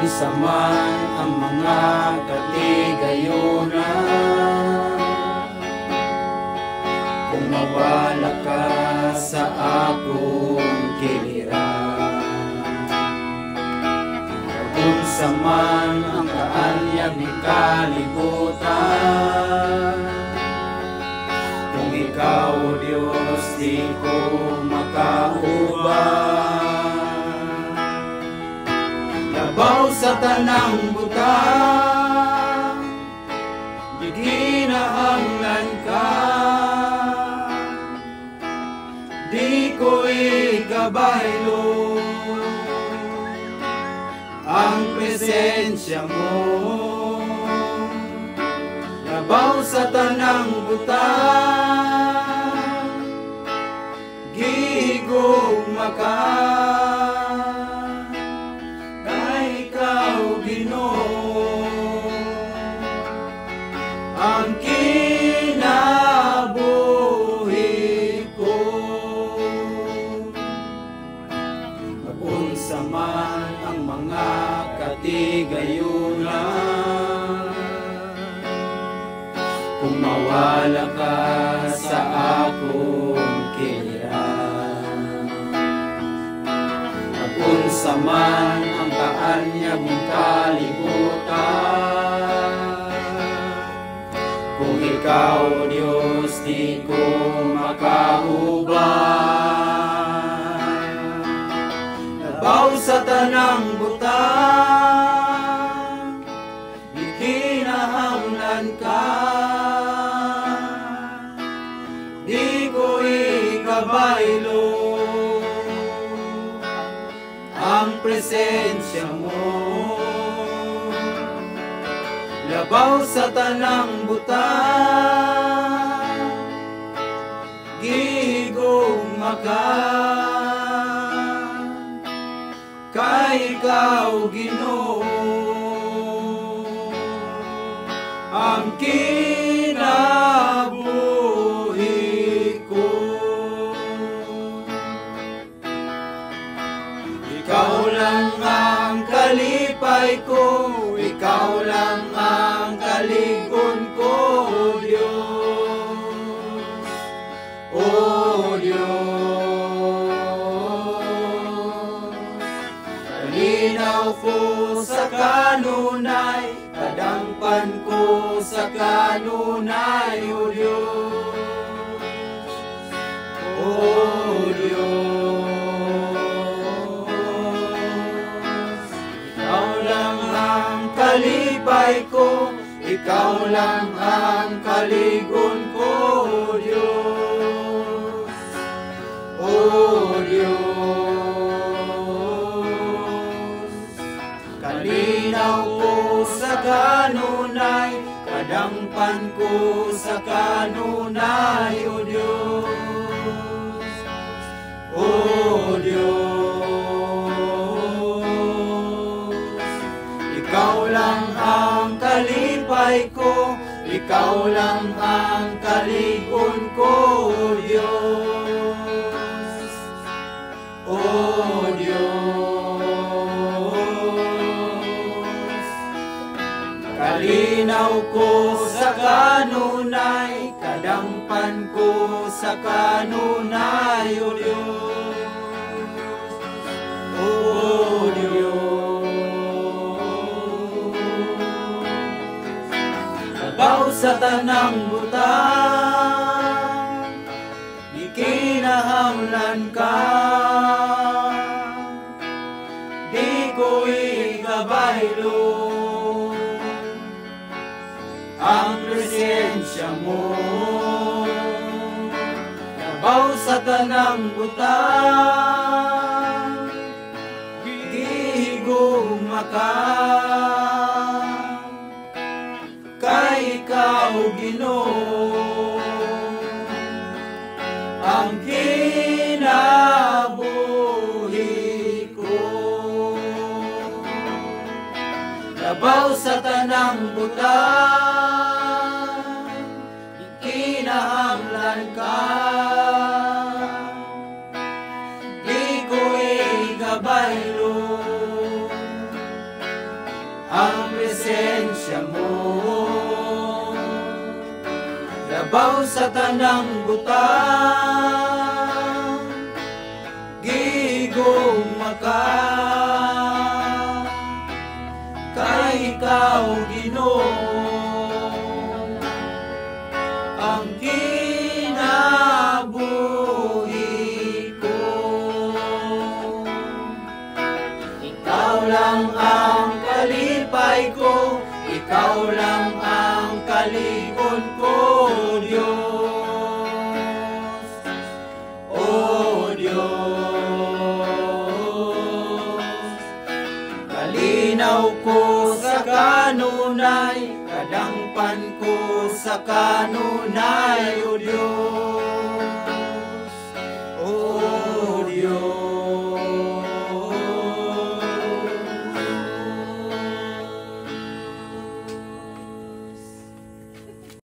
Unsa man ang mga katigayunan, kung mawala ka sa akong kiliran. Unsa man ang kaanyag ni kalibutan, kung ikaw, O Diyos, di ko makauban. Labaw sa tanang butang, di kinahanglan ka, di ko ikabaylo ang presensya mo. Labaw sa tanang butang, gigugma ka, kay ikaw, Ginoo, ang kinabuhi ko. Unsa man ang mga katigayunan, kung mawala ka sa akong kiliran. Unsa man ang kaanyag ng kalibutan, kung ikaw, O Diyos, di ko makauban. Labaw sa tanang butang, di kinahanglan ka, di ko ikabaylo ang presensya mo. Labaw sa tanang butang, gigugma ka, kay ikaw, Ginoo, ang kinabuhi ko. Ikaw lang ang kalipay ko, ikaw lang ang kaligon ko, O Diyos, O Diyos. Kalinaw ko sa kanunay, kadampan ko sa kanunay, O Diyos, O Diyos. Ikaw lang ang kalipay ko, ikaw lang ang kaligon ko, O Diyos, O Diyos. Kalinaw ko sa kanunay, kadampan ko sa kanunay, O Diyos, O Diyos. Ikaw lang ang kalipay ko, ikaw lang ang kaligon ko, O Diyos, O Diyos. Kalinaw ko sa kanunay, kadampan ko sa kanunay, O Diyos, O Diyos. Labaw sa tanang butang, di kinahanglan ka, di ko ikabaylo ang presensya mo. Labaw sa tanang butang, gigugma ka, kay ikaw, Ginoo, ang kinabuhi ko. Labaw sa tanang butang, di kinahanglan ka, di ko ikabaylo ibabaw sa tanang butang, gigugma ka, kay ikaw Ginoo ang kinabuhi ko. Ikaw lang ang kalipay ko, ikaw lang ang kalig-on ko, Diyos. O Diyos, kalinaw ko sa kanunay, kadangpan ko sa kanunay, O Diyos. O Diyos.